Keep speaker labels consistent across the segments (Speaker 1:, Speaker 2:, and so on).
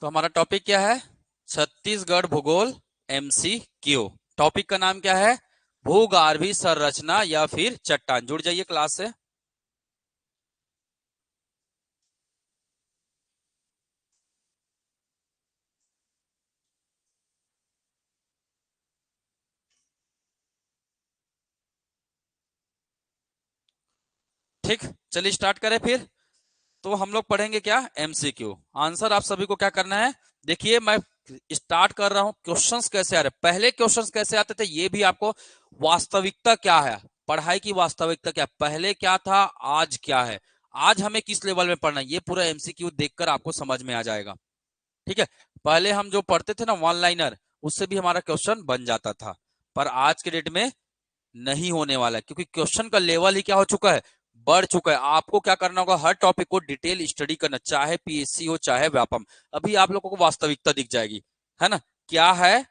Speaker 1: तो हमारा टॉपिक क्या है? छत्तीसगढ़ भूगोल MCQ। टॉपिक का नाम क्या है? भूगर्भीय संरचना या फिर चट्टान। जुड़ जाइए क्लास से। ठीक, चलिए स्टार्ट करें फिर। तो हम लोग पढ़ेंगे क्या? MCQ। आंसर आप सभी को क्या करना है? देखिए, मैं स्टार्ट कर रहा हूं। क्वेश्चंस कैसे आ रहे, पहले क्वेश्चंस कैसे आते थे, ये भी आपको वास्तविकता क्या है, पढ़ाई की वास्तविकता क्या, पहले क्या था, आज क्या है, आज हमें किस लेवल में पढ़ना है, ये पूरा MCQ देखकर आपको समझ में आ जाएगा। ठीक है। पहले हम जो पढ़ते थे ना वन लाइनर, उससे भी हमारा क्वेश्चन बन जाता था, पर आज के डेट में नहीं होने वाला है, क्योंकि क्वेश्चन का लेवल ही क्या हो चुका है, बढ़ चुका है। आपको क्या करना होगा, हर टॉपिक को डिटेल स्टडी करना, चाहे PSC हो चाहे व्यापम। अभी आप लोगों को वास्तविकता दिख जाएगी, है ना, क्या है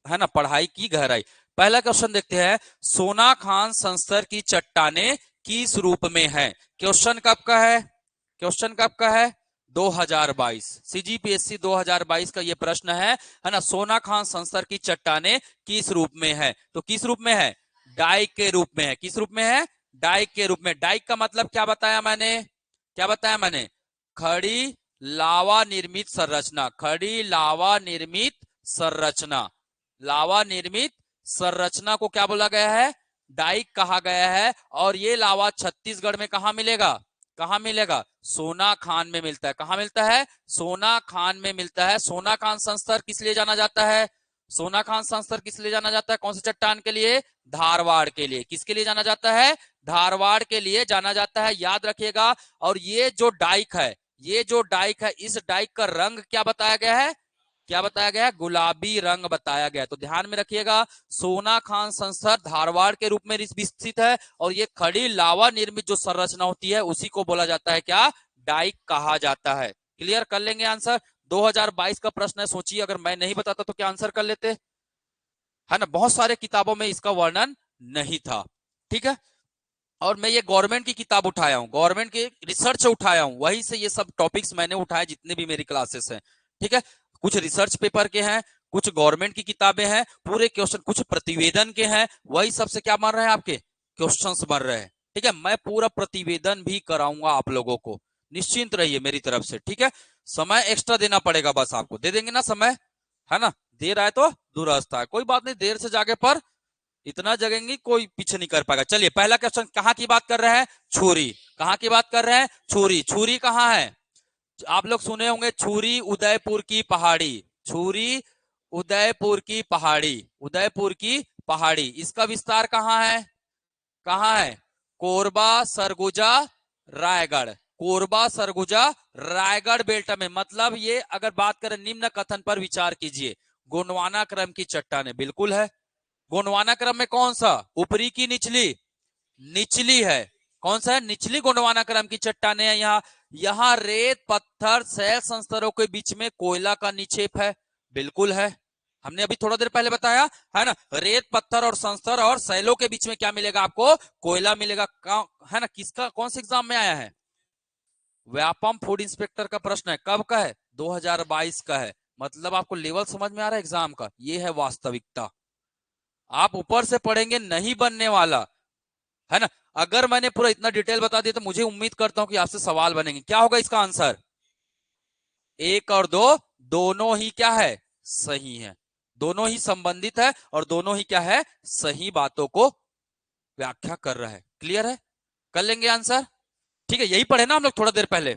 Speaker 1: ना, पढ़ाई की गहराई। पहला क्वेश्चन देखते हैं। सोना खान संस्तर की चट्टाने किस रूप में है? क्वेश्चन कब का है? क्वेश्चन कब का है? 2022 CGPSC 2022 का ये प्रश्न है ना। सोना खान संस्तर की चट्टाने किस रूप में है? तो किस रूप में है? डाइक के रूप में है। किस रूप में है? डाइक के रूप में। डाइक का मतलब क्या बताया मैंने? क्या बताया मैंने? खड़ी लावा निर्मित संरचना। खड़ी लावा निर्मित संरचना। लावा निर्मित संरचना को क्या बोला गया है? डाइक कहा गया है। और ये लावा छत्तीसगढ़ में कहां मिलेगा? कहां मिलेगा? सोना खान में मिलता है। कहां मिलता है? सोना खान में मिलता है। सोना खान संस्तर किस लिए जाना जाता है? सोना खान संस्तर किस लिए जाना जाता है? कौन सी चट्टान के लिए? धारवाड़ के लिए। किसके लिए जाना जाता है? धारवाड़ के लिए जाना जाता है, याद रखिएगा। और ये जो डाइक है, ये जो डाइक है, इस डाइक का रंग क्या बताया गया है? क्या बताया गया है? गुलाबी रंग बताया गया है। तो ध्यान में रखिएगा, सोना खान संस्तर धारवाड़ के रूप में विकसित है। और ये खड़ी लावा निर्मित जो संरचना होती है, उसी को बोला जाता है क्या? डाइक कहा जाता है। क्लियर कर लेंगे आंसर। 2022 का प्रश्न है, सोचिए अगर मैं नहीं बताता तो क्या आंसर कर लेते, है ना। बहुत सारे किताबों में इसका वर्णन नहीं था। ठीक है। और मैं ये गवर्नमेंट की किताब उठाया हूं, गवर्नमेंट के रिसर्च से उठाया हूं, वहीं से ये सब टॉपिक्स मैंने उठाए, जितने भी मेरी क्लासेस हैं। ठीक है। कुछ रिसर्च पेपर के हैं, कुछ गवर्नमेंट की किताबें हैं, पूरे क्वेश्चन, कुछ प्रतिवेदन के हैं, वही सबसे क्या बन रहे हैं आपके क्वेश्चंस बन रहे हैं। ठीक है। मैं पूरा प्रतिवेदन भी कराऊंगा आप लोगों को, निश्चिंत रहिए मेरी तरफ से। ठीक है। समय एक्स्ट्रा देना पड़ेगा, बस आपको दे देंगे ना समय, है ना। देर आए तो दुरुस्त है, कोई बात नहीं, देर से जागे पर इतना जगेंगे कोई पीछे नहीं कर पाएगा। चलिए, पहला क्वेश्चन कहां की बात कर रहे हैं? छुरी। कहां की बात कर रहे हैं? छुरी। छुरी कहां है? आप लोग सुने होंगे छुरी उदयपुर की पहाड़ी। छुरी उदयपुर की पहाड़ी। उदयपुर की पहाड़ी, इसका विस्तार कहां है? कहां है? कोरबा, सरगुजा, रायगढ़। कोरबा, सरगुजा, रायगढ़ बेल्ट में। मतलब ये अगर बात करें, निम्न कथन पर विचार कीजिए। गोंडवाना क्रम की चट्टाने बिल्कुल है। गोंडवाना क्रम में कौन सा? ऊपरी की निचली? निचली है। कौन सा है? निचली गोंडवाना क्रम की चट्टाने हैं यहाँ। यहाँ रेत पत्थर शैल संस्तरों के बीच में कोयला का निक्षेप है। बिल्कुल है, हमने अभी थोड़ा देर पहले बताया, है ना। रेत पत्थर और संस्तर और शैलों के बीच में क्या मिलेगा आपको? कोयला मिलेगा, है ना। किसका, कौन से एग्जाम में आया है? व्यापम फूड इंस्पेक्टर का प्रश्न है। कब का है? 2022 का है। मतलब आपको लेवल समझ में आ रहा है एग्जाम का, ये है वास्तविकता। आप ऊपर से पढ़ेंगे नहीं बनने वाला, है ना। अगर मैंने पूरा इतना डिटेल बता दिया तो मुझे उम्मीद करता हूं कि आपसे सवाल बनेंगे। क्या होगा इसका आंसर? एक और दो दोनों ही क्या है? सही है। दोनों ही संबंधित है और दोनों ही क्या है? सही बातों को व्याख्या कर रहा है। क्लियर है? कर लेंगे आंसर। ठीक है, यही पढ़े ना हम लोग थोड़ा देर पहले।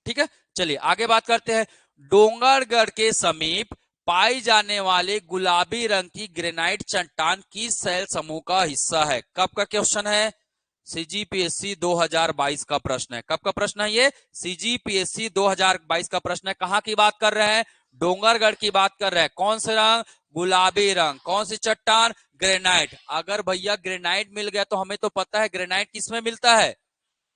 Speaker 1: ठीक है। चलिए आगे बात करते हैं। डोंगरगढ़ के समीप पाई जाने वाले गुलाबी रंग की ग्रेनाइट चट्टान किस शैल समूह का हिस्सा है? कब का क्वेश्चन है? CGPSC 2022 का प्रश्न है। कब का प्रश्न है ये? CGPSC 2022 का प्रश्न है। कहां की बात कर रहे हैं? डोंगरगढ़ की बात कर रहे हैं। कौन से रंग? गुलाबी रंग। कौन सी चट्टान? ग्रेनाइट। अगर भैया ग्रेनाइट मिल गया तो हमें तो पता है ग्रेनाइट किसमें मिलता है?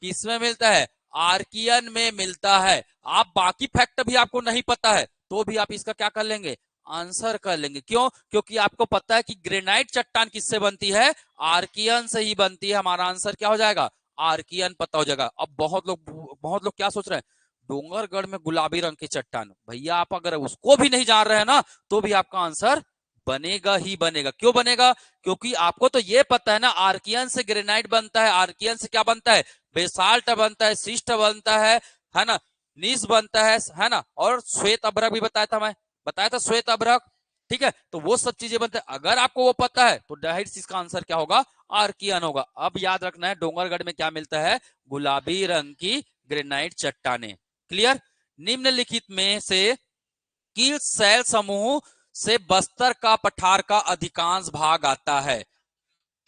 Speaker 1: किसमें मिलता है? आर्कियन में मिलता है। आप बाकी फैक्ट भी आपको नहीं पता है तो भी आप इसका क्या कर लेंगे? आंसर कर लेंगे। क्यों? क्योंकि आपको पता है कि ग्रेनाइट चट्टान किससे बनती है? आर्कियन से ही बनती है। हमारा आंसर क्या हो जाएगा? आर्कियन पता हो जाएगा। अब बहुत लोग क्या सोच रहे हैं, डोंगरगढ़ में गुलाबी रंग की चट्टान, भैया आप अगर उसको भी नहीं जान रहे हैं ना तो भी आपका आंसर बनेगा ही बनेगा। क्यों बनेगा? क्योंकि आपको तो ये पता है ना, आर्कियन से ग्रेनाइट बनता है, आर्कियन से क्या बनता है, बेसाल्ट बनता है, शिस्ट बनता है ना, नीस बनता है ना, और श्वेत अभ्रक भी बताया था श्वेत अभ्रक। ठीक है, तो वो सब चीजें बनते हैं। अगर आपको वो पता है तो जाहिर सी इसका आंसर क्या होगा, आर्कियन होगा। अब याद रखना है डोंगरगढ़ में क्या मिलता है, गुलाबी रंग की ग्रेनाइट चट्टाने। क्लियर? निम्नलिखित में से कील शैल समूह से बस्तर का पठार का अधिकांश भाग आता है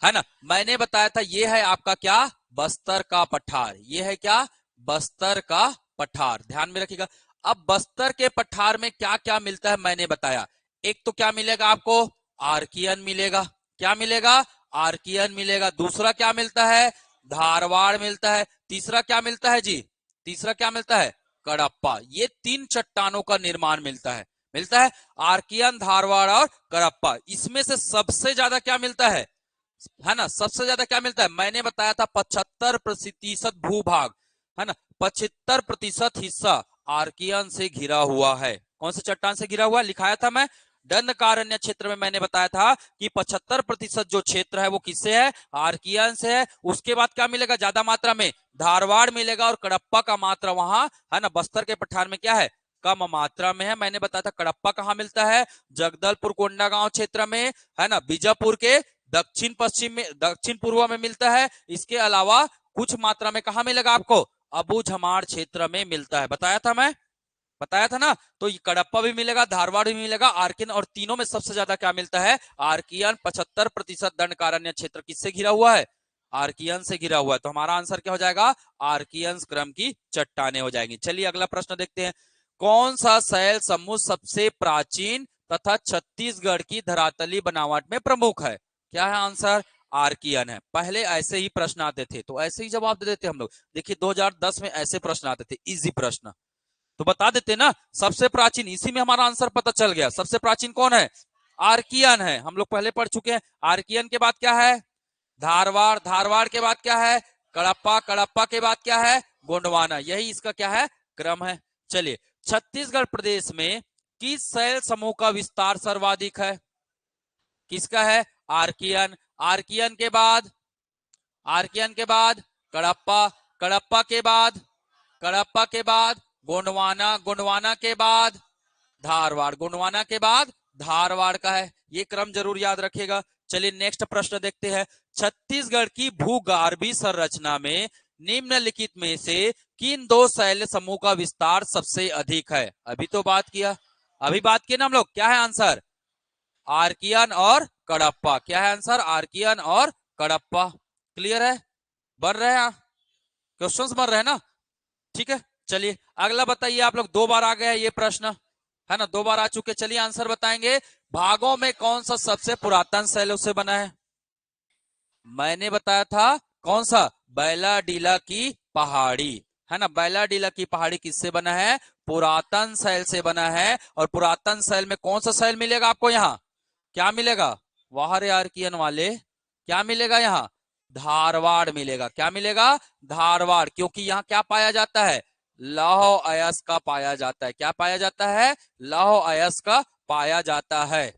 Speaker 1: ना। मैंने बताया था ये है आपका क्या, बस्तर का पठार। ये है क्या, बस्तर का पठार। ध्यान में रखिएगा। अब बस्तर के पठार में क्या क्या मिलता है मैंने बताया। एक तो क्या मिलेगा आपको, आर्कियन मिलेगा। क्या मिलेगा, आर्कियन मिलेगा। दूसरा क्या मिलता है, धारवाड़ मिलता है। तीसरा क्या मिलता है जी, तीसरा क्या मिलता है, कडप्पा। ये 3 चट्टानों का निर्माण मिलता है आर्कियन, धारवाड़ और कडप्पा। इसमें से सबसे ज्यादा क्या मिलता है ना, सबसे ज्यादा क्या मिलता है, मैंने बताया था 75% भूभाग, है ना, 75% हिस्सा आर्कियन से घिरा हुआ है। कौन से चट्टान से घिरा हुआ है, लिखाया था मैं, दंडकारण्य क्षेत्र में। मैंने बताया था कि 75% जो क्षेत्र है वो किससे है, आर्कियन से है। उसके बाद क्या मिलेगा ज्यादा मात्रा में, धारवाड़ मिलेगा, और कडप्पा का मात्रा वहां है ना, बस्तर के पठार में क्या है, कम मात्रा में है। मैंने बताया था कडप्पा कहाँ मिलता है, जगदलपुर कोंडागांव क्षेत्र में, है ना, बीजापुर के दक्षिण पश्चिम में, दक्षिण पूर्व में मिलता है। इसके अलावा कुछ मात्रा में कहा मिलेगा आपको, अबूझमाड़ क्षेत्र में मिलता है। बताया था ना। तो ये कडप्पा भी मिलेगा, धारवाड़ भी मिलेगा, आर्कियन, और तीनों में सबसे ज्यादा क्या मिलता है, आर्कियन। 75% दंडकारण्य क्षेत्र किससे घिरा हुआ है, आर्कियन से घिरा हुआ है। तो हमारा आंसर क्या हो जाएगा, आर्कियन क्रम की चट्टाने हो जाएंगी। चलिए अगला प्रश्न देखते हैं। कौन सा शैल समूह सबसे प्राचीन तथा छत्तीसगढ़ की धरातली बनावट में प्रमुख है? क्या है आंसर, आर्कियन है। पहले ऐसे ही प्रश्न आते थे तो ऐसे ही जवाब दे देते हम लोग। देखिए 2010 में ऐसे प्रश्न आते थे, इजी प्रश्न, तो बता देते ना सबसे प्राचीन। इसी में हमारा आंसर पता चल गया, सबसे प्राचीन कौन है, आर्कियन है। हम लोग पहले पढ़ चुके हैं। आर्कियन के बाद क्या है, धारवाड़, धारवाड़ के बाद क्या है, कडप्पा, कडप्पा के बाद क्या है, गोंडवाना। यही इसका क्या है, क्रम है। चलिए, छत्तीसगढ़ प्रदेश में किस शैल समूह का विस्तार सर्वाधिक है? किसका है, आर्कियन। आर्कियन के बाद, आर्कियन के बाद कडप्पा, कडप्पा के बाद, कडप्पा के बाद गोंडवाना, गोंडवाना के बाद धारवाड़, गोंडवाना के बाद धारवाड़ का है। ये क्रम जरूर याद रखिएगा। चलिए नेक्स्ट प्रश्न देखते हैं। छत्तीसगढ़ की भूगर्भीय संरचना में निम्नलिखित में से किन दो शैल समूह का विस्तार सबसे अधिक है? अभी तो बात किया, अभी बात किया ना हम लोग। क्या है आंसर, आर्कियन और कडप्पा। क्या है आंसर, आर्कियन और कडप्पा। क्लियर है, बन रहे हैं क्वेश्चंस, बन रहे हैं ना। ठीक है, चलिए अगला बताइए। आप लोग 2 बार आ गए ये प्रश्न, है ना, 2 बार आ चुके। चलिए आंसर बताएंगे। भागों में कौन सा सबसे पुरातन शैलों से बना है? मैंने बताया था कौन सा, बैलाडीला की पहाड़ी, है ना। बैलाडीला की पहाड़ी किससे बना है, पुरातन शैल से बना है। और पुरातन शैल में कौन सा शैल मिलेगा आपको यहाँ, क्या मिलेगा, वाह रे आर्कियन वाले, क्या मिलेगा यहाँ, धारवाड़ मिलेगा। क्या मिलेगा, धारवाड़। क्योंकि यहाँ क्या पाया जाता है, लौह अयस्क का पाया जाता है। क्या पाया जाता है, लौह अयस्क का पाया जाता है।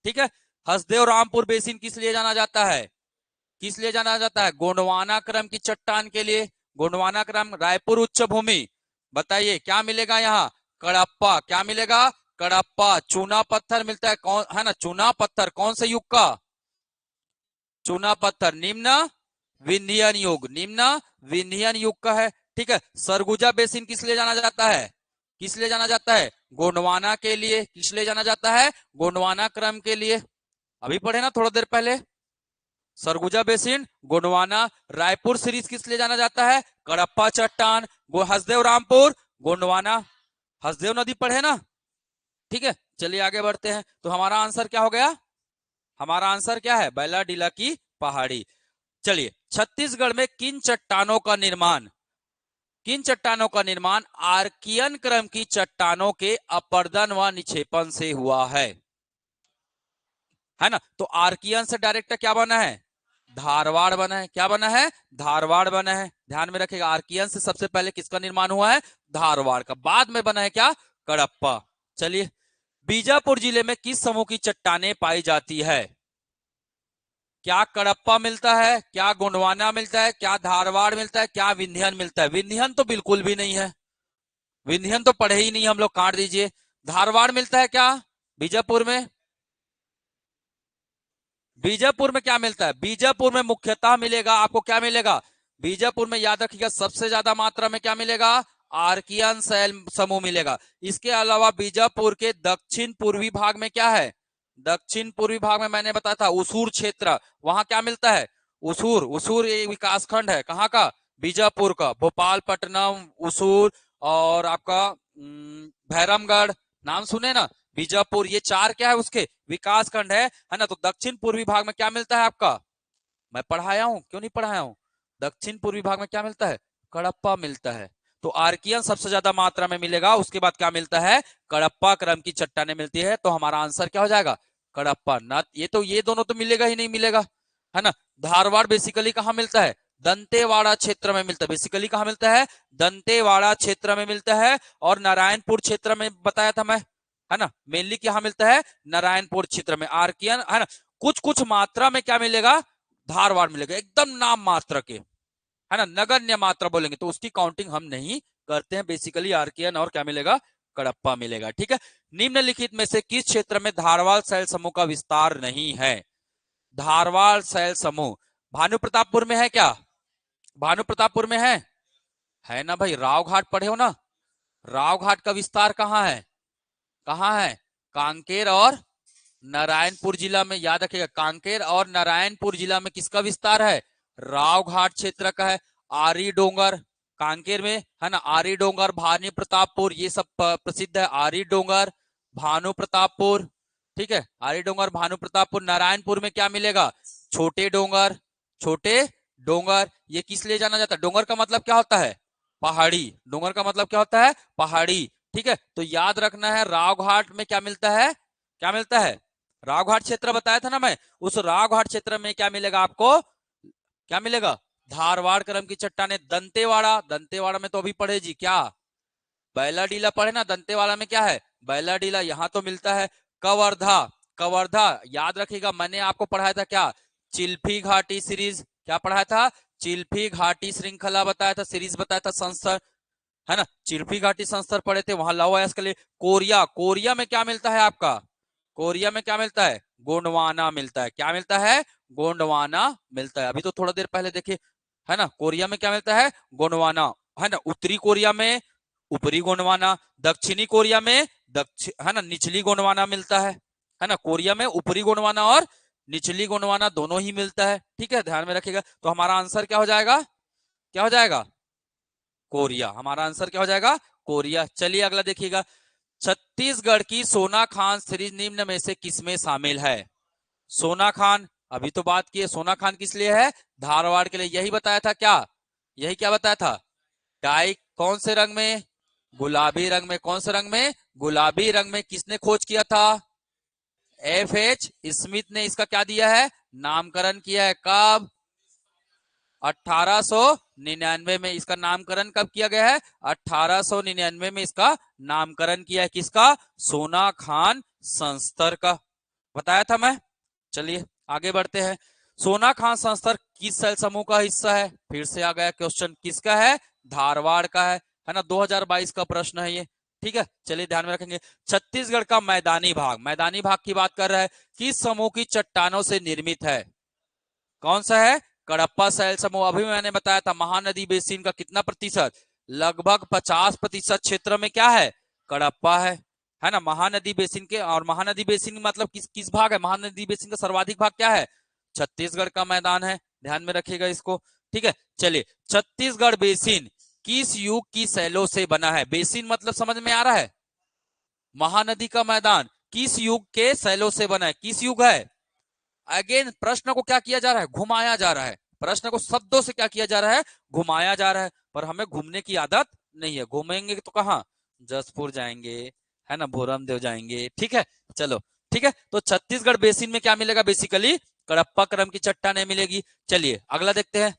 Speaker 1: ठीक है। हसदेव रामपुर बेसिन किस लिए जाना जाता है, किस लिए जाना जाता है, गोंडवाना क्रम की चट्टान के लिए। गोंडवाना क्रम, रायपुर उच्च भूमि। बताइए क्या मिलेगा यहाँ, कडप्पा। क्या मिलेगा, कडप्पा। चूना पत्थर मिलता है, कौन है ना, चूना पत्थर कौन से युग का, चूना पत्थर निम्न विंध्यन युग, निम्न विंध्यन युग का है। ठीक है। सरगुजा बेसिन किस लिए जाना जाता है, किस लिए जाना जाता है, गोंडवाना के लिए। किस लिए जाना जाता है, गोंडवाना क्रम के लिए। अभी पढ़े ना थोड़ा देर पहले, सरगुजा बेसिन, गोंडवाना। रायपुर सीरीज किस लिए जाना जाता है, कडप्पा चट्टान। हसदेव रामपुर, गोंडवाना। हसदेव नदी पढ़े ना। ठीक है, चलिए आगे बढ़ते हैं। तो हमारा आंसर क्या हो गया, हमारा आंसर क्या है, बैलाडीला की पहाड़ी। चलिए, छत्तीसगढ़ में किन चट्टानों का निर्माण, किन चट्टानों का निर्माण आर्कियन क्रम की चट्टानों के अपर्दन व निक्षेपण से हुआ है ना। तो आर्कियन से डायरेक्ट क्या बना है, धारवाड़ बना है। क्या बना है? धारवाड़ बना है। ध्यान में रखिएगा, आर्कियन से सबसे पहले किसका निर्माण हुआ है? धारवाड़ का। बाद में बना है क्या? कडप्पा। चलिए, बीजापुर जिले में किस समूह की चट्टानें पाई जाती है? क्या कडप्पा मिलता है, क्या गोंडवाना मिलता है, क्या धारवाड़ मिलता है, क्या विंध्यन मिलता है? विंध्यन तो बिल्कुल भी नहीं है, विंध्यन तो पढ़े ही नहीं हम लोग, काट दीजिए। धारवाड़ मिलता है क्या बीजापुर में? बीजापुर में क्या मिलता है? बीजापुर में मुख्यतः मिलेगा आपको, क्या मिलेगा बीजापुर में? याद रखिएगा, सबसे ज्यादा मात्रा में क्या मिलेगा? आर्कियन शैल समूह मिलेगा। इसके अलावा बीजापुर के दक्षिण पूर्वी भाग में क्या है? दक्षिण पूर्वी भाग में मैंने बताया था उसूर क्षेत्र, वहां क्या मिलता है? उसूर। उसूर एक विकास खंड है, कहाँ का? बीजापुर का। भोपालपट्टनम, उसूर और आपका भैरमगढ़, नाम सुने ना? बीजापुर, ये चार क्या है उसके? विकास खंड है ना? तो दक्षिण पूर्वी भाग में क्या मिलता है आपका? मैं पढ़ाया हूं, क्यों नहीं पढ़ाया हूं? दक्षिण पूर्वी भाग में क्या मिलता है? कडप्पा मिलता है। तो आर्कियन सबसे ज्यादा मात्रा में मिलेगा, उसके बाद क्या मिलता है? कडप्पा क्रम की चट्टानें मिलती है। तो हमारा आंसर क्या हो जाएगा? कडप्पा। ना ये तो, ये दोनों तो मिलेगा ही नहीं, मिलेगा है ना? धारवाड़ बेसिकली कहाँ मिलता है? दंतेवाड़ा क्षेत्र में मिलता है। बेसिकली कहाँ मिलता है? दंतेवाड़ा क्षेत्र में मिलता है। और नारायणपुर क्षेत्र में बताया था मैं, है ना? मेनली क्या मिलता है? नारायणपुर क्षेत्र में आर्कियन, है ना? कुछ कुछ मात्रा में क्या मिलेगा? धारवाड़ मिलेगा, एकदम नाम मात्र के, है ना? नगण्य मात्रा बोलेंगे तो उसकी काउंटिंग हम नहीं करते हैं। बेसिकली आर्कियन और क्या मिलेगा? कडप्पा मिलेगा। ठीक है, निम्नलिखित में से किस क्षेत्र में धारवाड़ शैल समूह का विस्तार नहीं है? धारवाड़ शैल समूह भानु प्रतापपुर में है क्या? भानु प्रतापपुर में है ना भाई? राव घाट पढ़े हो ना? राव घाट का विस्तार कहाँ है? कहाँ है? कांकेर और नारायणपुर जिला में। याद रखिएगा, कांकेर और नारायणपुर जिला में किसका विस्तार है? राव घाट क्षेत्र का है। आरी डोंगर कांकेर में, है ना? आरी डोंगर, भानु प्रतापपुर, ये सब प्रसिद्ध है। आरी डोंगर, भानु प्रतापपुर, ठीक है? आरी डोंगर, भानु प्रतापपुर। नारायणपुर में क्या मिलेगा? छोटे डोंगर। छोटे डोंगर, ये किस लिए जाना जाता है? डोंगर का मतलब क्या होता है? पहाड़ी। डोंगर का मतलब क्या होता है? पहाड़ी। ठीक है, तो याद रखना है, राव घाट में क्या मिलता है? क्या मिलता है? राव घाट क्षेत्र बताया था ना मैं, उस राव घाट क्षेत्र में क्या मिलेगा आपको? क्या मिलेगा? धारवाड़ क्रम की चट्टानें। दंतेवाड़ा, दंतेवाड़ा में तो अभी पढ़े जी क्या? बैलाडीला पढ़े ना? दंतेवाड़ा में क्या है? बैलाडीला, यहाँ तो मिलता है। कवर्धा, कवर्धा याद रखिएगा, मैंने आपको पढ़ाया था क्या? चिल्फी घाटी सीरीज। क्या पढ़ाया था? चिल्फी घाटी श्रृंखला बताया था, सीरीज बताया था, संस्तर, है ना? चिल्फी घाटी संस्तर पढ़े थे, वहां लव अयस्क के लिए। कोरिया, कोरिया में क्या मिलता है आपका? कोरिया में क्या मिलता है? गोंडवाना मिलता है। क्या मिलता है? गोंडवाना मिलता है। अभी तो थोड़ा देर पहले देखिए, है ना? कोरिया में क्या मिलता है? गोंडवाना, है ना? उत्तरी कोरिया में ऊपरी गोंडवाना, दक्षिणी कोरिया में दक्षिण, है ना, निचली गोंडवाना मिलता है ना? कोरिया में ऊपरी गोंडवाना और निचली गोंडवाना दोनों ही मिलता है। ठीक है, ध्यान में रखिएगा। तो हमारा आंसर क्या हो जाएगा? क्या हो जाएगा? कोरिया। हमारा आंसर क्या हो जाएगा? कोरिया। चलिए अगला देखिएगा, छत्तीसगढ़ की सोना खान सीरीज निम्न में से किसमें शामिल है? सोना खान, अभी तो बात की है, सोना खान किस लिए है? धारवाड़ के लिए। यही बताया था क्या? यही क्या बताया था? डाई कौन से रंग में? गुलाबी रंग में। कौन से रंग में? गुलाबी रंग में। किसने खोज किया था? एफ.एच. स्मिथ ने इसका क्या दिया है? नामकरण किया है। कब? 1899 में। इसका नामकरण कब किया गया है? 1899 में इसका नामकरण किया है। किसका? सोना खान संस्तर का, बताया था मैं। चलिए आगे बढ़ते हैं। सोना खान संस्तर किस शैल समूह का हिस्सा है? फिर से आ गया क्वेश्चन, किसका है? धारवाड़ का है ना? 2022 का प्रश्न है ये। ठीक है, चलिए ध्यान में रखेंगे। छत्तीसगढ़ का मैदानी भाग, मैदानी भाग की बात कर रहा है, किस समूह की चट्टानों से निर्मित है? कौन सा है? कडप्पा शैल समूह। अभी मैंने बताया था, महानदी बेसिन का कितना प्रतिशत? लगभग 50% क्षेत्र में क्या है? कडप्पा है ना? महानदी बेसिन के, और महानदी बेसिन मतलब किस किस भाग है? महानदी बेसिन का सर्वाधिक भाग क्या है? छत्तीसगढ़ का मैदान है। ध्यान में रखिएगा इसको। ठीक है, चलिए, छत्तीसगढ़ बेसिन किस युग की शैलों से बना है? बेसिन मतलब समझ में आ रहा है? महानदी का मैदान किस युग के शैलों से बना है? किस युग है? अगेन प्रश्न को क्या किया जा रहा है? घुमाया जा रहा है। प्रश्न को शब्दों से क्या किया जा रहा है? घुमाया जा रहा है। पर हमें घूमने की आदत नहीं है। घूमेंगे तो कहाँ? जसपुर जाएंगे, है ना? भोरमदेव जाएंगे। ठीक है, चलो ठीक है। तो छत्तीसगढ़ बेसिन में क्या मिलेगा? बेसिकली कडप्पा क्रम की चट्टानें मिलेगी। चलिए अगला देखते हैं।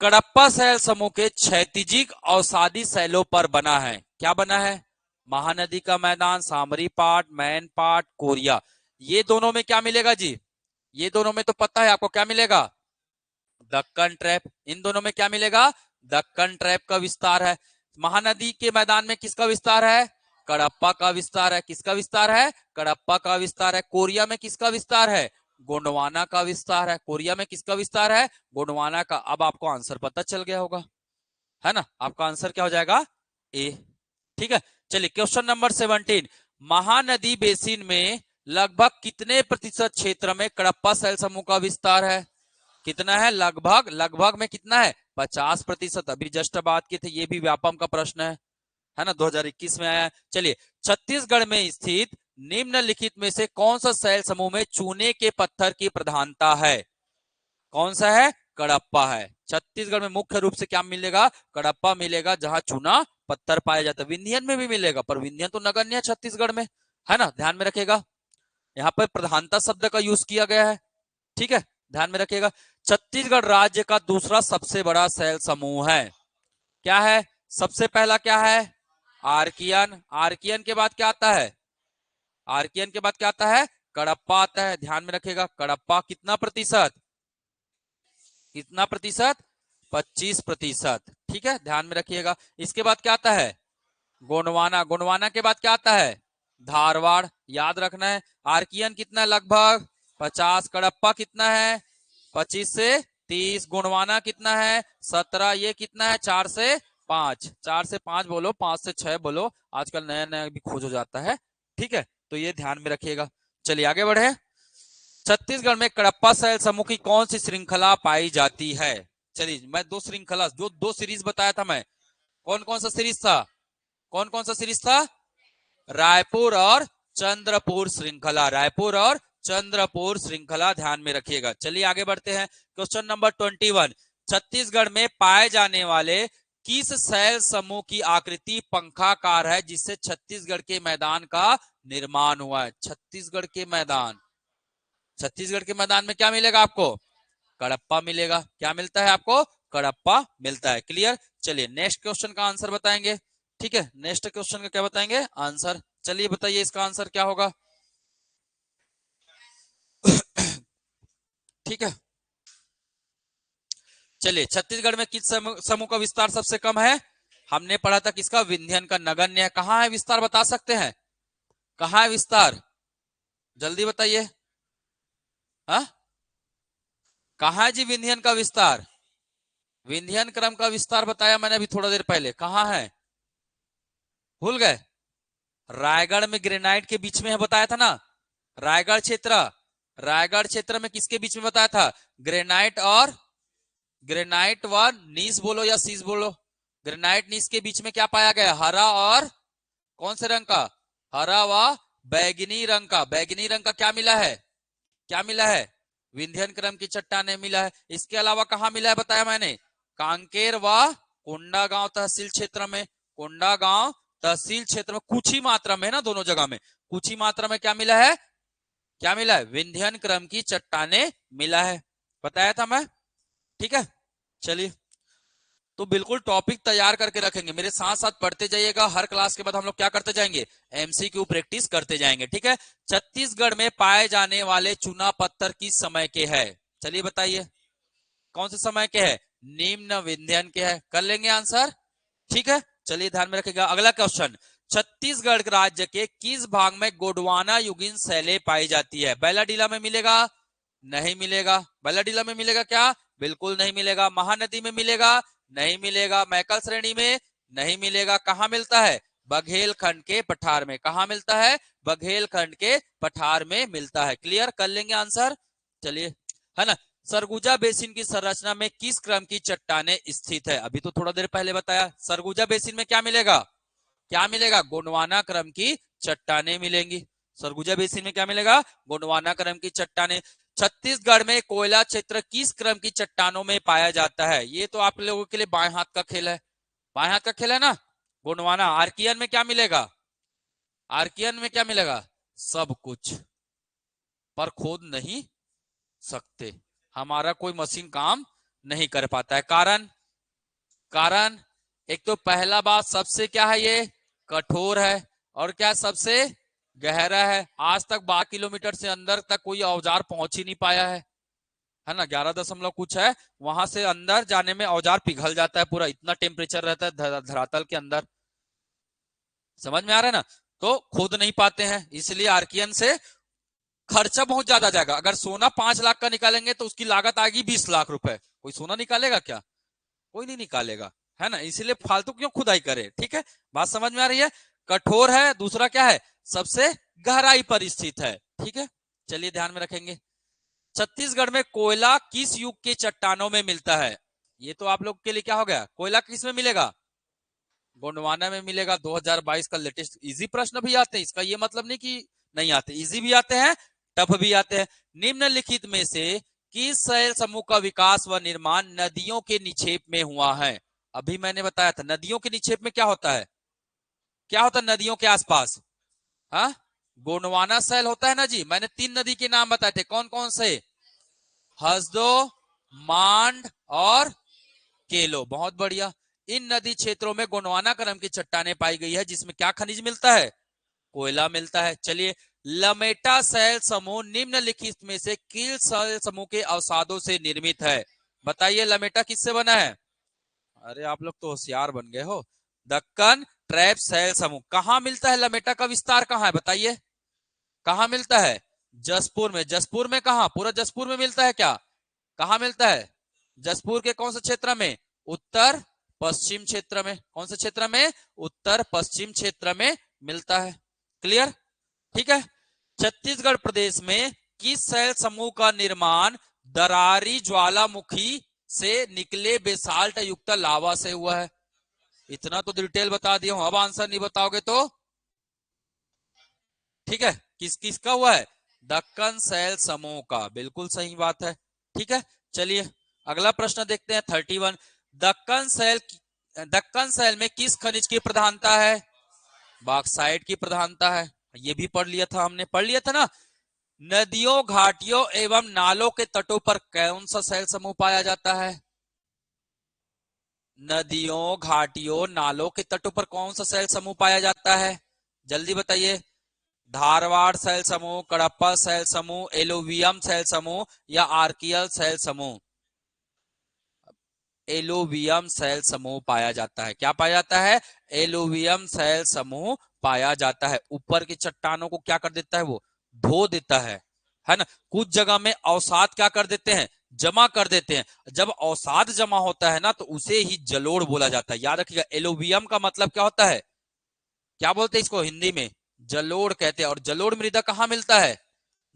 Speaker 1: कडप्पा शैल समूह के क्षैतिजिक अवसादी शैलों पर बना है। क्या बना है? महानदी का मैदान, सामरी पाट, मैन पाट, कोरिया। ये दोनों में क्या मिलेगा जी? ये दोनों में तो पता है आपको क्या मिलेगा? दक्कन ट्रैप। इन दोनों में क्या मिलेगा? दक्कन ट्रैप का विस्तार है। महानदी के मैदान में किसका विस्तार है? कडप्पा का विस्तार है। किसका विस्तार है? कडप्पा का विस्तार है। कोरिया में किसका विस्तार है? गोंडवाना का विस्तार है। कोरिया में किसका विस्तार है? गोंडवाना का। अब आपको आंसर पता चल गया होगा, है ना? आपका आंसर क्या हो जाएगा? ए। ठीक है, चलिए क्वेश्चन नंबर 17। महानदी बेसिन में लगभग कितने प्रतिशत क्षेत्र में कडप्पा शैल समूह का विस्तार है? कितना है? लगभग। लगभग में कितना है? 50%। अभी जस्ट बात की थी, ये भी व्यापम का प्रश्न है ना, 2021 में आया है। चलिए, छत्तीसगढ़ में स्थित निम्नलिखित में से कौन सा शैल समूह में चूने के पत्थर की प्रधानता है? कौन सा है? कडप्पा है। छत्तीसगढ़ में मुख्य रूप से क्या मिलेगा? कडप्पा मिलेगा, जहां चूना पत्थर पाया जाता है। विंध्यन में भी मिलेगा, पर विंध्यन तो नगण्य है छत्तीसगढ़ में, है ना, ध्यान में रखेगा। यहाँ पर प्रधानता शब्द का यूज किया गया है। ठीक है, ध्यान में रखिएगा। छत्तीसगढ़ राज्य का दूसरा सबसे बड़ा शैल समूह है। क्या है? सबसे पहला क्या है? आर्कियन। आर्कियन के बाद क्या आता है? आर्कियन के बाद क्या आता है? कडप्पा आता है। ध्यान में रखिएगा, कडप्पा कितना प्रतिशत? कितना प्रतिशत? 25%। ठीक है, ध्यान में रखिएगा। इसके बाद क्या आता है? गोंडवाना। गोंडवाना के बाद क्या आता है? धारवाड़। याद रखना है। आर्कियन कितना है? लगभग 50। कडप्पा कितना है? 25 से 30। गोंडवाना कितना है? 17। ये कितना है? 4 से 5। 4 से 5 बोलो, 5 से 6 बोलो, आजकल नया नया भी खोज हो जाता है। ठीक है, तो ये ध्यान में रखिएगा। चलिए आगे बढ़े। छत्तीसगढ़ में कडप्पा शैल समूह की कौन सी श्रृंखला पाई जाती है? चलिए, मैं दो श्रृंखला, जो दो सीरीज बताया था मैं, कौन कौन सा सीरीज था? कौन कौन सा सीरीज था? रायपुर और चंद्रपुर श्रृंखला। रायपुर और चंद्रपुर श्रृंखला, ध्यान में रखिएगा। चलिए आगे बढ़ते हैं। Question number 21। छत्तीसगढ़ में पाए जाने वाले किस शैल समूह की आकृति पंखाकार है, जिससे छत्तीसगढ़ के मैदान का निर्माण हुआ है? छत्तीसगढ़ के मैदान, छत्तीसगढ़ के मैदान में क्या मिलेगा आपको? कडप्पा मिलेगा। क्या मिलता है आपको? कडप्पा मिलता है। क्लियर? चलिए नेक्स्ट क्वेश्चन का आंसर बताएंगे। ठीक है, नेक्स्ट क्वेश्चन का क्या बताएंगे? आंसर। चलिए बताइए इसका आंसर क्या होगा? ठीक है, चलिए, छत्तीसगढ़ में किस समूह का विस्तार सबसे कम है? हमने पढ़ा था किसका? विंध्यन का। नगण्य है। कहां है विस्तार? बता सकते हैं कहां है विस्तार? जल्दी बताइए। हाँ, कहां है जी विंध्यन का विस्तार? विंध्यन क्रम का विस्तार बताया मैंने अभी थोड़ा देर पहले। कहां है? भूल गए? रायगढ़ में ग्रेनाइट के बीच में है, बताया था ना। रायगढ़ क्षेत्र, रायगढ़ क्षेत्र में किसके बीच में बताया था? ग्रेनाइट और ग्रेनाइट व नीस बोलो या सीस बोलो, ग्रेनाइट नीस के बीच में क्या पाया गया? हरा और कौन से रंग का? हरा व बैगनी रंग का। बैगनी रंग का क्या मिला है? क्या मिला है? विंध्यन क्रम की चट्टानें मिला है। इसके अलावा कहां मिला है बताया मैंने? कांकेर व कोंडागांव तहसील क्षेत्र में। कोंडागांव तहसील क्षेत्र में कुछ ही मात्रा में, ना दोनों जगह में कुछ ही मात्रा में क्या मिला है? क्या मिला है? विंध्यन क्रम की चट्टानें मिला है, बताया था मैं। ठीक है, चलिए, तो बिल्कुल टॉपिक तैयार करके रखेंगे, मेरे साथ साथ पढ़ते जाइएगा। हर क्लास के बाद हम लोग क्या करते जाएंगे? एमसीक्यू प्रैक्टिस करते जाएंगे। ठीक है, छत्तीसगढ़ में पाए जाने वाले चूना पत्थर किस समय के है? चलिए बताइए, कौन से समय के है? निम्न विंध्यन के है। कर लेंगे आंसर। ठीक है, चलिए ध्यान में रखिएगा। अगला क्वेश्चन। छत्तीसगढ़ राज्य के किस भाग में गोंडवाना युगीन शैलें पाई जाती है? बैलाडीला में मिलेगा? नहीं मिलेगा। बैलाडीला में मिलेगा क्या? बिल्कुल नहीं मिलेगा। महानदी में मिलेगा? नहीं मिलेगा। मैकल श्रेणी में? नहीं मिलेगा। कहां मिलता है? बघेलखंड के पठार में। कहां मिलता है? बघेलखंड के पठार में मिलता है। क्लियर? कर लेंगे आंसर। चलिए, है ना। सरगुजा बेसिन की संरचना में किस क्रम की चट्टानें स्थित है? अभी तो थोड़ा देर पहले बताया। सरगुजा बेसिन में क्या मिलेगा? क्या मिलेगा? गोंडवाना क्रम की चट्टानें मिलेंगी। सरगुजा बेसिन में क्या मिलेगा? गोंडवाना क्रम की चट्टानें। छत्तीसगढ़ में कोयला क्षेत्र किस क्रम की चट्टानों में पाया जाता है? ये तो आप लोगों के लिए बाएं हाथ का खेल है। बाएं हाथ का खेल है ना, गोंडवाना। आर्कियन में क्या मिलेगा? आर्कियन में क्या मिलेगा? सब कुछ, पर खोद नहीं सकते, हमारा कोई मशीन काम नहीं कर पाता है। कारण कारण एक तो पहला बात सबसे क्या है, ये कठोर है, और क्या सबसे गहरा है। आज तक 12 किलोमीटर से अंदर तक कोई औजार पहुंच ही नहीं पाया है ना, 11 कुछ है, वहां से अंदर जाने में औजार पिघल जाता है पूरा, इतना टेम्परेचर रहता है धरातल के अंदर। समझ में आ रहा है ना, तो खोद नहीं पाते हैं, इसलिए आर्कियन से खर्चा बहुत ज्यादा जाएगा। अगर सोना 5 लाख का निकालेंगे तो उसकी लागत आएगी 20 लाख रुपए। कोई सोना निकालेगा क्या? कोई नहीं निकालेगा, है ना, इसीलिए फालतू क्यों खुदाई करे। ठीक है, बात समझ में आ रही है। कठोर है, दूसरा क्या है, सबसे गहराई पर स्थित है। ठीक है, चलिए ध्यान में रखेंगे। छत्तीसगढ़ में कोयला किस युग के चट्टानों में मिलता है? ये तो आप लोग के लिए क्या हो गया, कोयला किस में मिलेगा? गोंडवाना में मिलेगा। 2022 का लेटेस्ट इजी प्रश्न भी आते हैं, इसका ये मतलब नहीं कि नहीं आते, इजी भी आते हैं, टफ भी आते हैं। निम्नलिखित में से किस शैल समूह का विकास व निर्माण नदियों के निक्षेप में हुआ है? अभी मैंने बताया था, नदियों के निक्षेप में क्या होता है, क्या होता है नदियों के आसपास? हाँ, गोंडवाना शैल होता है ना जी। मैंने 3 नदी के नाम बताए थे, कौन कौन से? हसदो, मांड और केलो। बहुत बढ़िया। इन नदी क्षेत्रों में गोंडवाना क्रम की चट्टानें पाई गई है, जिसमें क्या खनिज मिलता है? कोयला मिलता है। चलिए, लमेटा शैल समूह निम्नलिखित में से किस शैल समूह के अवसादों से निर्मित है? बताइए, लमेटा किससे बना है? अरे आप लोग तो होशियार बन गए हो। दक्कन ट्रैप शैल समूह। कहां मिलता है लमेटा का विस्तार, कहां है बताइए? कहां मिलता है? जसपुर में। जसपुर में कहां, पूरा जसपुर में मिलता है क्या? कहां मिलता है? जसपुर के कौन से क्षेत्र में? उत्तर पश्चिम क्षेत्र में। कौन से क्षेत्र में? उत्तर पश्चिम क्षेत्र में मिलता है। क्लियर? ठीक है। छत्तीसगढ़ प्रदेश में किस शैल समूह का निर्माण दरारी ज्वालामुखी से निकले बेसाल्ट युक्त लावा से हुआ है? इतना तो डिटेल बता दिया हूं, अब आंसर नहीं बताओगे तो? ठीक है, किस किस का हुआ है? दक्कन शैल समूह का, बिल्कुल सही बात है। ठीक है, चलिए अगला प्रश्न देखते हैं। 31। दक्कन शैल दक्कन शैल में किस खनिज की प्रधानता है? बॉक्साइट की प्रधानता है। ये भी पढ़ लिया था हमने, पढ़ लिया था ना। नदियों, घाटियों एवं नालों के तटों पर कौन सा शैल समूह पाया जाता है? नदियों, घाटियों, नालों के तटों पर कौन सा शैल समूह पाया जाता है? जल्दी बताइए। धारवाड़ शैल समूह, कडप्पा शैल समूह, एलोवियम शैल समूह या आर्कियल शैल समूह? एलोवियम शैल समूह पाया जाता है। क्या पाया जाता है? एलोवियम शैल समूह पाया जाता है। ऊपर की चट्टानों को क्या कर देता है, वो धो देता है ना। कुछ जगह में अवसाद क्या कर देते हैं, जमा कर देते हैं। जब अवसाद जमा होता है ना, तो उसे ही जलोढ़ बोला जाता है। याद रखिएगा, एलोवियम का मतलब क्या होता है, क्या बोलते हैं इसको हिंदी में? जलोढ़ कहते हैं। और जलोढ़ मृदा कहाँ मिलता है?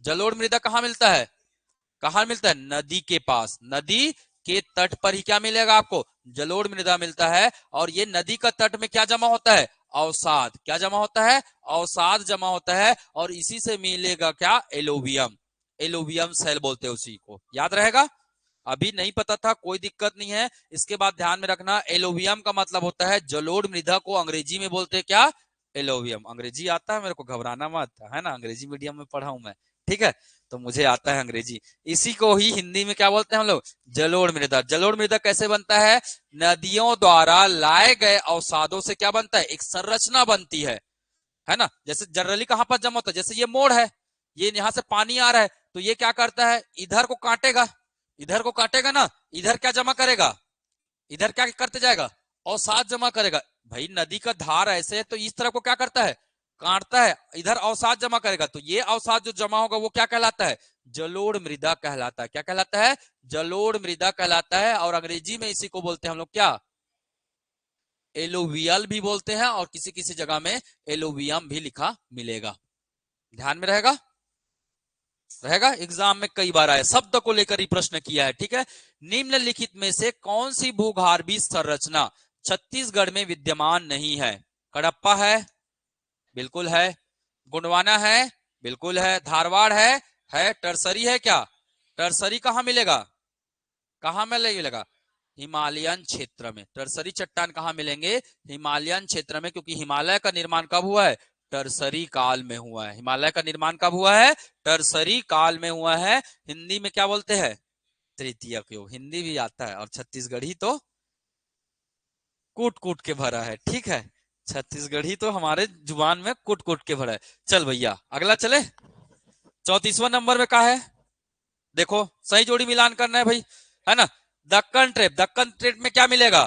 Speaker 1: जलोढ़ मृदा कहाँ मिलता है? कहाँ मिलता है? नदी के पास, नदी के तट पर ही क्या मिलेगा आपको? जलोढ़ मृदा मिलता है। और ये नदी का तट में क्या जमा होता है? अवसाद। क्या जमा होता है? अवसाद जमा होता है। और इसी से मिलेगा क्या? एलोवियम। एलोवियम सेल बोलते हैं उसी को, याद रहेगा। अभी नहीं पता था, कोई दिक्कत नहीं है। इसके बाद ध्यान में रखना, एलोवियम का मतलब होता है जलोढ़ मृदा को अंग्रेजी में बोलते हैं क्या? एलोवियम। अंग्रेजी आता है मेरे को, घबराना मत, है ना, अंग्रेजी मीडियम में पढ़ा हूं मैं। ठीक है, तो मुझे आता है अंग्रेजी। इसी को ही हिंदी में क्या बोलते हैं हम लोग? जलोढ़ मृदा। जलोढ़ मृदा कैसे बनता है? नदियों द्वारा लाए गए अवसादों से क्या बनता है? एक संरचना बनती है ना। जैसे जनरली कहां पर जमा होता है, जैसे ये मोड़ है, ये यहां से पानी आ रहा है, तो ये क्या करता है, इधर को काटेगा, इधर को काटेगा ना, इधर क्या जमा करेगा, इधर क्या करते जाएगा? अवसाद जमा करेगा। भाई नदी का धार ऐसे है, तो इस तरफ को क्या करता है? काटता है, इधर अवसाद जमा करेगा। तो ये अवसाद जो जमा होगा वो क्या कहलाता है? जलोढ़ मृदा कहलाता है। क्या कहलाता है? जलोढ़ मृदा कहलाता है। और अंग्रेजी में इसी को बोलते हैं हम लोग क्या? एलोवियल भी बोलते हैं, और किसी किसी जगह में एलोवियम भी लिखा मिलेगा। ध्यान में रहेगा, रहेगा, एग्जाम में कई बार आया, शब्द को लेकर ही प्रश्न किया है। ठीक है, निम्नलिखित में से कौन सी भूगर्भीय संरचना छत्तीसगढ़ में विद्यमान नहीं है? कडप्पा है, बिल्कुल है। गोंडवाना है, बिल्कुल है। धारवाड़ है। टरसरी है क्या? टरसरी कहां मिलेगा? कहां में मिलेगा? हिमालयन क्षेत्र में। टरसरी चट्टान कहां मिलेंगे? हिमालयन क्षेत्र में, क्योंकि हिमालय का निर्माण कब हुआ है? टर्सरी काल में हुआ है। हिमालय का निर्माण कब हुआ है? टर्सरी काल में हुआ है। हिंदी में क्या बोलते हैं? तृतीयक युग। हिंदी भी आता है और छत्तीसगढ़ी तो कूट कूट के भरा है। ठीक है, छत्तीसगढ़ी तो हमारे जुबान में कूट कूट के भरा है। चल भैया अगला चले। 34वां नंबर में क्या है? देखो सही जोड़ी मिलान करना है भाई, है ना। दक्कन ट्रेप, दक्कन ट्रेप में क्या मिलेगा?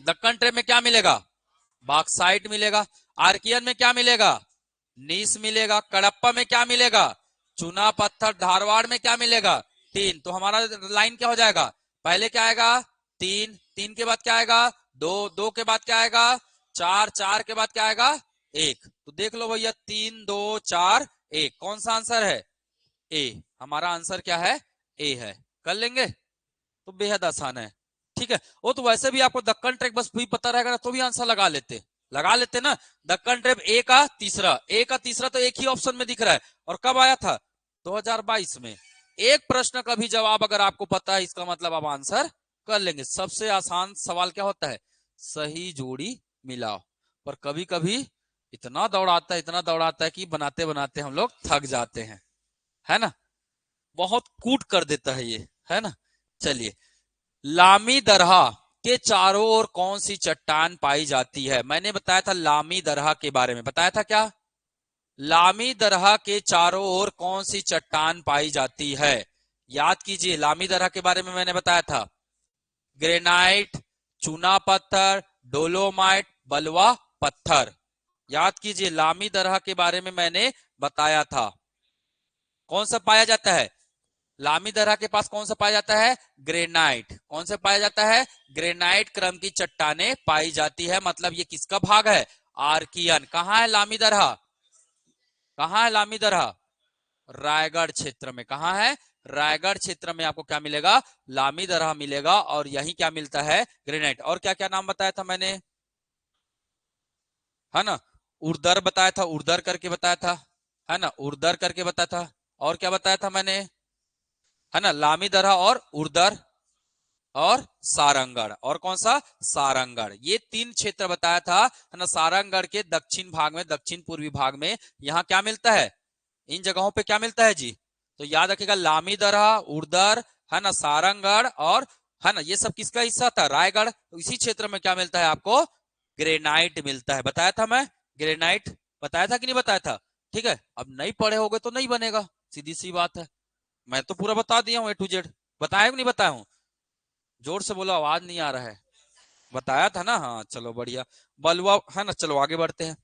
Speaker 1: दक्कन ट्रेप में क्या मिलेगा? बॉक्साइट मिलेगा। आर्कियन में क्या मिलेगा? नीस मिलेगा। कडप्पा में क्या मिलेगा? चूना पत्थर। धारवाड़ में क्या मिलेगा? टीन। तो हमारा लाइन क्या हो जाएगा? पहले क्या आएगा? तीन, तीन के बाद क्या आएगा? दो, दो के बाद क्या आएगा? चार, चार के बाद क्या आएगा? एक। तो देख लो भैया, 3 2 4 1, कौन सा आंसर है? ए। हमारा आंसर क्या है? ए है। कर लेंगे तो बेहद आसान है। ठीक है, वो तो वैसे भी आपको दक्कन ट्रैप बस भी पता रहेगा ना तो भी आंसर लगा लेते ना। दक्कन ट्रैप ए का तीसरा, ए का तीसरा तो एक ही ऑप्शन में दिख रहा है। और कब आया था? 2022 में। एक प्रश्न का भी जवाब अगर आपको पता है, इसका मतलब आप आंसर कर लेंगे। सबसे आसान सवाल क्या होता है? सही जोड़ी मिलाओ। पर कभी कभी इतना दौड़ाता है कि बनाते बनाते हम लोग थक जाते हैं, है ना। बहुत कूट कर देता है ये, है ना। चलिए, लामी दरहा के चारों ओर कौन सी चट्टान पाई जाती है? मैंने बताया था लामी दरहा के बारे में, बताया था क्या? लामी दरहा के चारों ओर कौन सी चट्टान पाई जाती है? याद कीजिए, लामी दरहा के बारे में मैंने बताया था। ग्रेनाइट, चूना पत्थर, डोलोमाइट, बलुआ पत्थर। याद कीजिए, लामी दरहा के बारे में मैंने बताया था। कौन सा पाया जाता है? लामी दरहा के पास कौन सा पाया जाता है? ग्रेनाइट। कौन सा पाया जाता है? ग्रेनाइट क्रम की चट्टानें पाई जाती है। मतलब ये किसका भाग है? आर्कियन। कहां है लामी दरहा? कहां है लामी दरहा? रायगढ़ क्षेत्र में। कहां है? रायगढ़ क्षेत्र में आपको क्या मिलेगा? लामी दरहा मिलेगा। और यही क्या मिलता है? ग्रेनाइट। और क्या क्या नाम बताया था मैंने, है ना। उर्दर बताया था, उर्दर करके बताया था, है ना। उर्दर करके बताया था। और क्या बताया था मैंने, है ना। लामी दरहा और उर्दर और सारंगढ़। और कौन सा? सारंगढ़। ये 3 क्षेत्र बताया था, है ना। सारंगढ़ के दक्षिण भाग में, दक्षिण पूर्वी भाग में यहाँ क्या मिलता है? इन जगहों पे क्या मिलता है जी? तो याद रखिएगा, लामी दरहा, उर्दर, है ना, सारंगढ़ और, है ना, ये सब किसका हिस्सा था? रायगढ़। तो इसी क्षेत्र में क्या मिलता है आपको? ग्रेनाइट मिलता है। बताया था मैं, ग्रेनाइट बताया था कि नहीं बताया था? ठीक है, अब नहीं पढ़े होगे तो नहीं बनेगा, सीधी सी बात है। मैं तो पूरा बता दिया हूँ A to Z। बताया कि नहीं बताया हूँ? जोर से बोलो, आवाज नहीं आ रहा है। बताया था ना। हाँ चलो बढ़िया। बलुआ, है ना। चलो आगे बढ़ते हैं।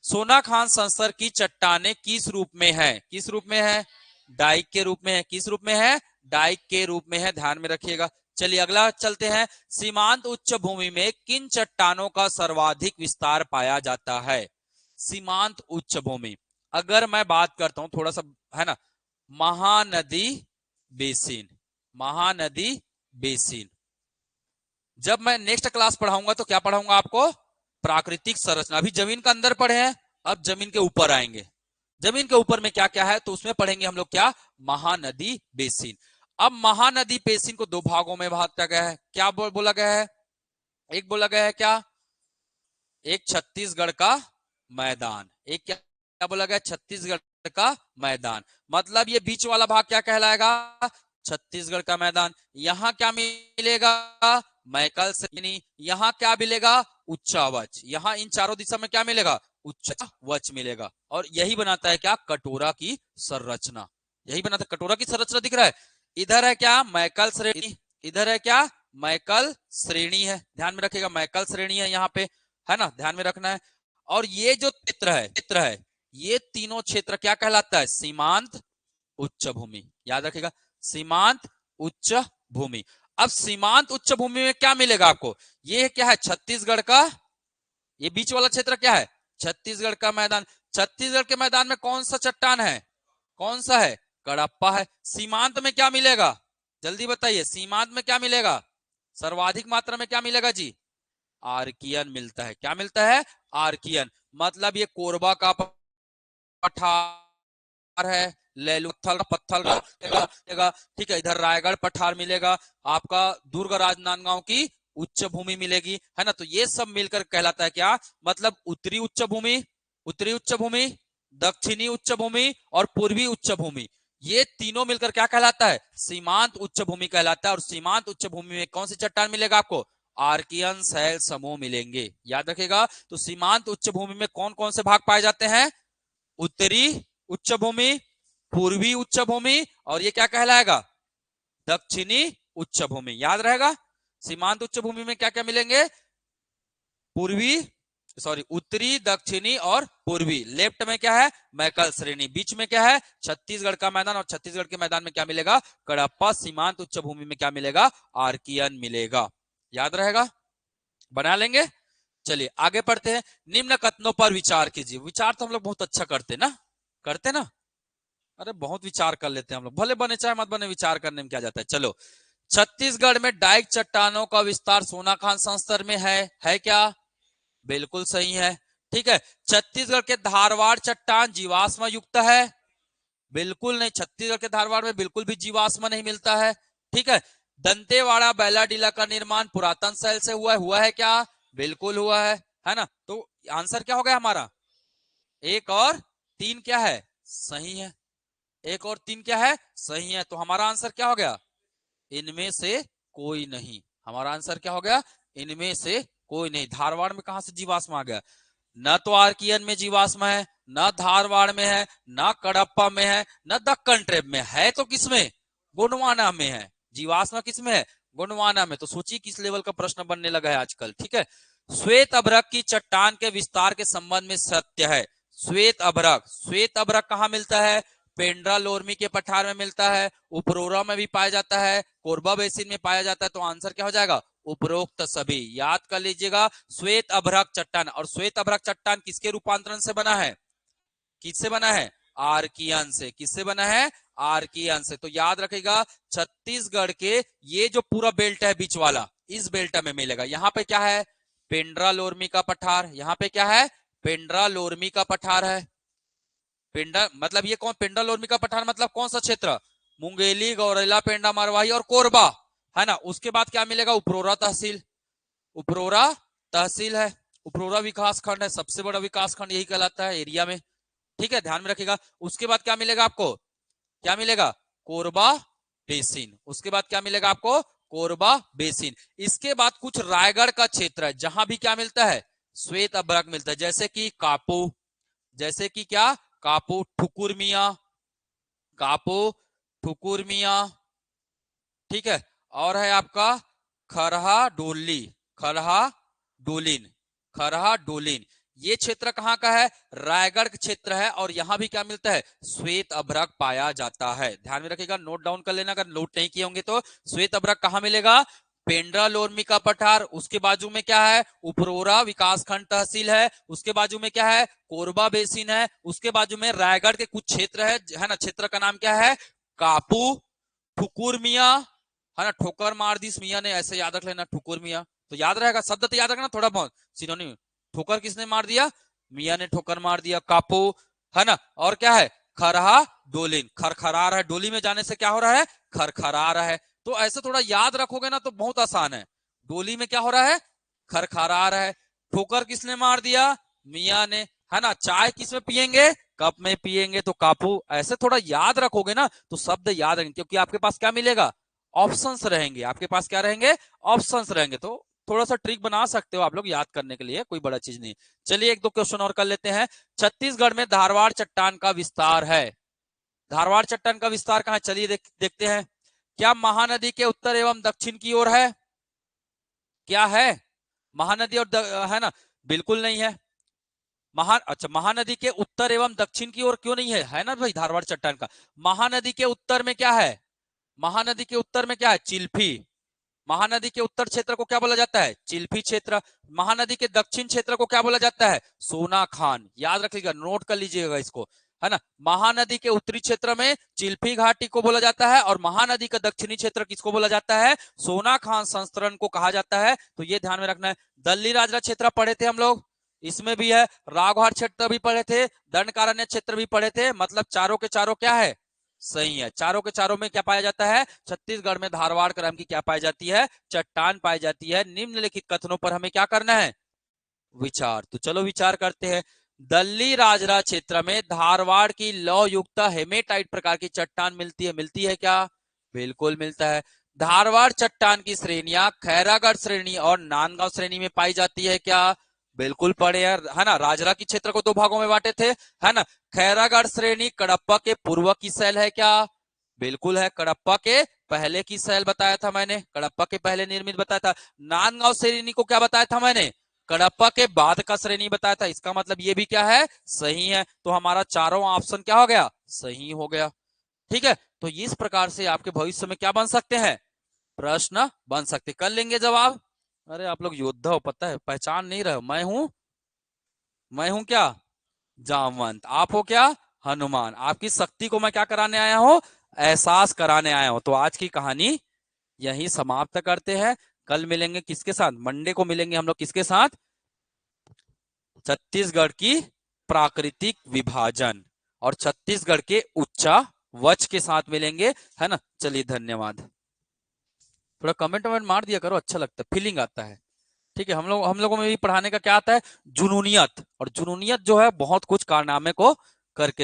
Speaker 1: सोना खान संसर की चट्टानें किस रूप में है? किस रूप में है? डाइक के रूप में है। किस रूप में है? डाइक के रूप में है, ध्यान में रखिएगा। चलिए अगला चलते हैं। सीमांत उच्च भूमि में किन चट्टानों का सर्वाधिक विस्तार पाया जाता है? सीमांत उच्च भूमि, अगर मैं बात करता हूं थोड़ा सा, है ना, महानदी बेसिन। महानदी बेसिन। जब मैं नेक्स्ट क्लास पढ़ाऊंगा तो क्या पढ़ाऊंगा आपको? प्राकृतिक संरचना। अभी जमीन का अंदर पढ़े हैं, अब जमीन के ऊपर आएंगे। जमीन के ऊपर में क्या क्या है तो उसमें पढ़ेंगे हम लोग क्या? महानदी बेसिन। अब महानदी बेसिन को 2 भागों में भाग किया गया है। क्या बोला गया है? एक बोला गया है क्या? एक छत्तीसगढ़ का मैदान। एक क्या क्या बोला गया? छत्तीसगढ़ का मैदान। मतलब ये बीच वाला भाग क्या कहलाएगा? छत्तीसगढ़ का मैदान। यहाँ क्या मिलेगा? मैकल श्रेणी। यहाँ क्या मिलेगा? उच्चावच। यहाँ इन चारों दिशा में क्या मिलेगा? उच्चावच मिलेगा। और यही बनाता है क्या? कटोरा की संरचना। यही बनाता है कटोरा की संरचना। दिख रहा है? इधर है क्या? मैकल श्रेणी। इधर है क्या? मैकल श्रेणी है। ध्यान में रखिएगा, मैकल श्रेणी है यहाँ पे, है ना, ध्यान में रखना है। और ये जो क्षेत्र है, ये तीनों क्षेत्र क्या कहलाता है? सीमांत उच्च भूमि। याद रखिएगा, सीमांत उच्च भूमि। अब सीमांत उच्च भूमि में क्या मिलेगा आपको? ये क्या है? छत्तीसगढ़ का, ये बीच वाला क्षेत्र क्या है? छत्तीसगढ़ का मैदान। छत्तीसगढ़ के मैदान में कौन सा चट्टान है? कौन सा है? कडप्पा है। सीमांत में क्या मिलेगा? जल्दी बताइए, सीमांत में क्या मिलेगा? सर्वाधिक मात्रा में क्या मिलेगा जी? आर्कियन मिलता है। क्या मिलता है? आर्कियन। मतलब ये कोरबा का पठार है, लेलुथल का पत्थर मिलेगा। ठीक है, इधर रायगढ़ पठार मिलेगा, आपका दुर्ग राजनांदगांव की उच्च भूमि मिलेगी, है ना। तो ये सब मिलकर कहलाता है क्या? मतलब उत्तरी उच्च भूमि, उत्तरी उच्च भूमि, दक्षिणी उच्च भूमि और पूर्वी उच्च भूमि, ये तीनों मिलकर क्या कहलाता है? सीमांत उच्च भूमि कहलाता है। और सीमांत उच्च भूमि में कौन सी चट्टान मिलेगा आपको? आर्कियन शैल समूह मिलेंगे, याद रखेगा। तो सीमांत उच्च भूमि में कौन कौन से भाग पाए जाते हैं? उत्तरी उच्च भूमि, पूर्वी उच्च भूमि और ये क्या कहलाएगा? दक्षिणी उच्च भूमि, याद रहेगा। सीमांत उच्च भूमि में क्या क्या मिलेंगे? पूर्वी उत्तरी, दक्षिणी और पूर्वी। लेफ्ट में क्या है? मैकल श्रेणी। बीच में क्या है? छत्तीसगढ़ का मैदान। और छत्तीसगढ़ के मैदान में क्या मिलेगा? कडप्पा। सीमांत उच्च भूमि में क्या मिलेगा? आर्कियन मिलेगा, याद रहेगा, बना लेंगे। चलिए आगे पढ़ते हैं। निम्न कथनों पर विचार कीजिए। विचार तो हम लोग बहुत अच्छा करते ना, करते ना, अरे बहुत विचार कर लेते हैं हम लोग, भले बने चाहे मत बने, विचार करने में क्या जाता है। चलो, छत्तीसगढ़ में डाइक चट्टानों का विस्तार सोनाखान संस्तर में है क्या? बिल्कुल सही है। ठीक है। छत्तीसगढ़ के धारवाड़ चट्टान जीवाश्म युक्त है? बिल्कुल नहीं, छत्तीसगढ़ के धारवाड़ में बिल्कुल भी जीवाश्म नहीं मिलता है। ठीक है। दंतेवाड़ा बैलाडीला का निर्माण पुरातन शैल से हुआ है क्या? बिल्कुल हुआ है ना। तो आंसर क्या हो गया हमारा? 1 और 3 क्या है? सही है। 1 और 3 क्या है? सही है। तो हमारा आंसर क्या हो गया? इनमें से कोई नहीं। हमारा आंसर क्या हो गया? इनमें से कोई नहीं। धारवाड़ में कहां से जीवाश्म आ गया? न तो आर्कियन में जीवाश्म है, न धारवाड़ में है, न कडप्पा में है, न दक्कन ट्रेप में है। तो किसमें? गोंडवाना में है। जीवाश्म किसमें है? गोंडवाना में। तो सोचिए किस लेवल का प्रश्न बनने लगा है आजकल। ठीक है। श्वेत अभ्रक की चट्टान के विस्तार के संबंध में सत्य है। श्वेत अभ्रक, श्वेत अभ्रक कहां मिलता है? पेंड्रा लोरमी के पठार में मिलता है, उपरोरा में भी पाया जाता है, कोरबा बेसिन में पाया जाता है। तो आंसर क्या हो जाएगा? उपरोक्त सभी। याद कर लीजिएगा, श्वेत अभ्रक चट्टान। और श्वेत अभ्रक चट्टान किसके रूपांतरण से बना है? किससे बना है? आर्कियन से। किससे बना है? आर्कियन से। तो याद रखेगा, छत्तीसगढ़ के ये जो पूरा बेल्ट है बीच वाला, इस बेल्ट में मिलेगा। यहाँ पे क्या है? पेंड्रा लोरमी का पठार। यहाँ पे क्या है? पेंड्रा लोरमी का पठार है। पेंडा मतलब ये कौन? पेंडा लोरमी का पठार मतलब कौन सा क्षेत्र? मुंगेली, गौरेला, पेंडा मरवाही और कोरबा, है ना। उसके बाद क्या मिलेगा? उपरोरा तहसील। उपरोरा तहसील है, उपरोरा विकास खंड है, सबसे बड़ा विकास खंड यही कहलाता है एरिया में। ठीक है, ध्यान में रखिएगा। उसके बाद क्या मिलेगा आपको? क्या मिलेगा? कोरबा बेसिन। उसके बाद क्या मिलेगा आपको? कोरबा बेसिन। इसके बाद कुछ रायगढ़ का क्षेत्र है जहां भी क्या मिलता है? श्वेत अभ्रक मिलता है। जैसे कि कापू, जैसे कि क्या? कापू, ठुकुर मिया, कापू, ठुकुर मिया। ठीक है। और है आपका खरहा डोली, खरहा डोलिन, खरहा डोलिन। ये क्षेत्र कहां का है? रायगढ़ क्षेत्र है। और यहां भी क्या मिलता है? श्वेत अभ्रक पाया जाता है। ध्यान में रखिएगा, नोट डाउन कर लेना अगर नोट नहीं किए होंगे तो। श्वेत अभ्रक कहां मिलेगा? पेंड्रा लोरमी का पठार। उसके बाजू में क्या है? उपरोरा विकासखंड तहसील है। उसके बाजू में क्या है? कोरबा बेसिन है। उसके बाजू में रायगढ़ के कुछ क्षेत्र है ना। क्षेत्र का नाम क्या है? कापू, ठुकुर मिया, है ना। ठोकर मार दी मिया ने, ऐसे याद रख लेना, ठुकुर मिया। तो याद रहेगा, शब्द तो याद रखना थोड़ा बहुत, सिनोनिम। ठोकर किसने मार दिया? मिया ने ठोकर मार दिया। कापू, है ना। और क्या है? खरहा डोलिन, खरखरा रहा है। डोली में जाने से क्या हो रहा है? खरखरा रहा है। तो ऐसे थोड़ा याद रखोगे ना तो बहुत आसान है। डोली में क्या हो रहा है? खरखरा रहा है। ठोकर किसने मार दिया? मिया ने, है ना। चाय किसमें पियेंगे? कप में पियेंगे। तो कापू। ऐसे थोड़ा याद रखोगे ना तो शब्द याद रहेंगे, क्योंकि आपके पास क्या मिलेगा? ऑप्शंस रहेंगे। आपके पास क्या रहेंगे? ऑप्शंस रहेंगे। तो थोड़ा सा ट्रिक बना सकते हो आप लोग याद करने के लिए, कोई बड़ा चीज नहीं। चलिए एक दो क्वेश्चन और कर लेते हैं। छत्तीसगढ़ में धारवाड़ चट्टान का विस्तार है। धारवाड़ चट्टान का विस्तार कहां? चलिए देखते हैं। क्या महानदी के उत्तर एवं दक्षिण की ओर है? क्या है? महानदी और है ना। बिल्कुल नहीं है। अच्छा, महानदी के उत्तर एवं दक्षिण की ओर क्यों नहीं है? है ना भाई, धारवाड़ चट्टान का। महानदी के उत्तर में क्या है? महानदी के उत्तर में क्या है? चिल्फी। महानदी के उत्तर क्षेत्र को क्या बोला जाता है? चिल्फी क्षेत्र। महानदी के दक्षिण क्षेत्र को क्या बोला जाता है? सोना खान। याद रखिएगा, नोट कर लीजिएगा इसको, है ना। महानदी के उत्तरी क्षेत्र में चिल्फी घाटी को बोला जाता है, और महानदी का दक्षिणी क्षेत्र किसको बोला जाता है? सोना खान संस्करण को कहा जाता है। तो ये ध्यान में रखना है। दल्ली राजरा क्षेत्र पढ़े थे हम लोग, इसमें भी है। राघवार क्षेत्र भी पढ़े थे, दंडकारण्य क्षेत्र भी पढ़े थे। मतलब चारों के चारों क्या है? सही है। चारों के चारों में क्या पाया जाता है? छत्तीसगढ़ में धारवाड़ क्रम की क्या पाई जाती है? चट्टान पाई जाती है। निम्नलिखित कथनों पर हमें क्या करना है? विचार। तो चलो विचार करते हैं। दल्ली राजरा क्षेत्र में धारवाड़ की लौह युक्त हेमेटाइट प्रकार की चट्टान मिलती है क्या? बिल्कुल मिलता है। धारवाड़ चट्टान की श्रेणियां खैरागढ़ श्रेणी और नांदगांव श्रेणी में पाई जाती है क्या? बिल्कुल पढ़े यार, है ना। राजरा की क्षेत्र को दो भागों में बांटे थे, है ना। खैरागढ़ श्रेणी कडप्पा के पूर्व की सेल है क्या? बिल्कुल है। कडप्पा के पहले की सेल बताया था मैंने, कडप्पा के पहले निर्मित बताया था। नांदगांव श्रेणी को क्या बताया था मैंने? कडप्पा के बाद का श्रेणी बताया था। इसका मतलब ये भी क्या है? सही है। तो हमारा चारों ऑप्शन क्या हो गया? सही हो गया। ठीक है, तो इस प्रकार से आपके भविष्य में क्या बन सकते हैं? प्रश्न बन सकते। कर लेंगे जवाब। अरे आप लोग योद्धा हो, पता है, पहचान नहीं रहे हो। मैं हूं क्या? जामवंत। आप हो क्या? हनुमान। आपकी शक्ति को मैं क्या कराने आया हूं? एहसास कराने आया हूं। तो आज की कहानी यही समाप्त करते हैं। कल मिलेंगे किसके साथ? मंडे को मिलेंगे हम लोग किसके साथ? छत्तीसगढ़ की प्राकृतिक विभाजन और छत्तीसगढ़ के उच्चावच के साथ मिलेंगे, है ना। चलिए धन्यवाद। थोड़ा कमेंट वमेंट मार दिया करो, अच्छा लगता है, फीलिंग आता है। ठीक है, हम लोगों में भी पढ़ाने का क्या आता है? जुनूनियत। और जुनूनियत जो है बहुत कुछ कारनामे को करके